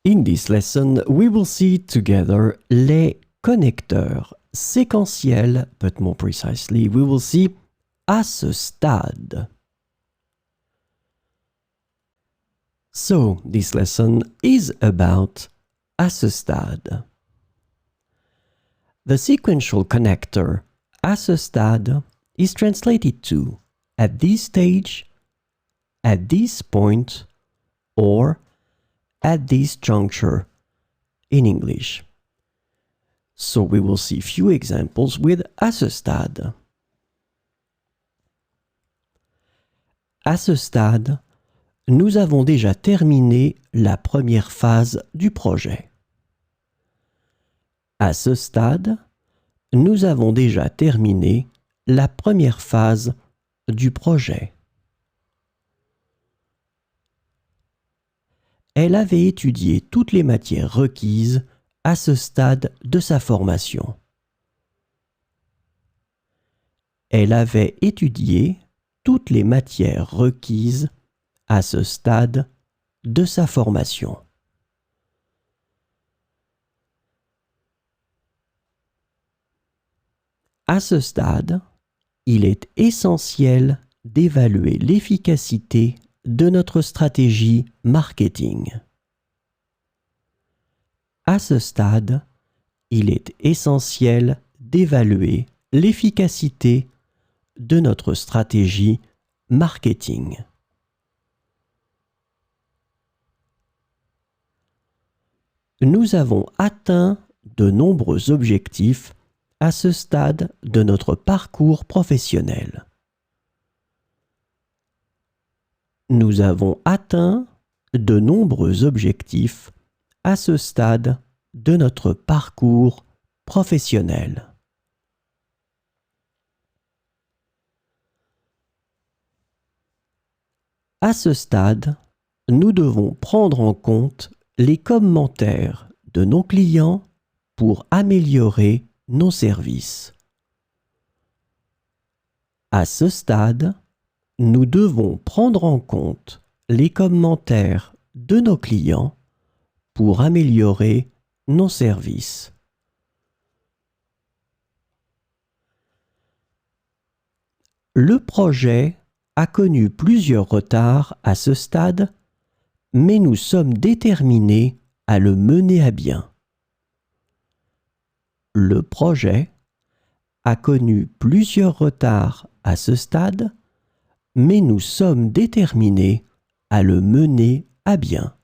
In this lesson, we will see together les connecteurs séquentiels, but more precisely, we will see à ce stade. So, this lesson is about à ce stade. The sequential connector à ce stade is translated to at this stage, at this point, or at this juncture in English. So we will see few examples with à ce stade. À ce stade, nous avons déjà terminé la première phase du projet. À ce stade, nous avons déjà terminé la première phase du projet. Elle avait étudié toutes les matières requises à ce stade de sa formation. Elle avait étudié toutes les matières requises à ce stade de sa formation. À ce stade, il est essentiel d'évaluer l'efficacité de notre stratégie marketing. À ce stade, il est essentiel d'évaluer l'efficacité de notre stratégie marketing. Nous avons atteint de nombreux objectifs à ce stade de notre parcours professionnel. Nous avons atteint de nombreux objectifs à ce stade de notre parcours professionnel. À ce stade, nous devons prendre en compte les commentaires de nos clients pour améliorer nos services. À ce stade, nous devons prendre en compte les commentaires de nos clients pour améliorer nos services. Le projet a connu plusieurs retards à ce stade, mais nous sommes déterminés à le mener à bien. Le projet a connu plusieurs retards à ce stade, mais nous sommes déterminés à le mener à bien.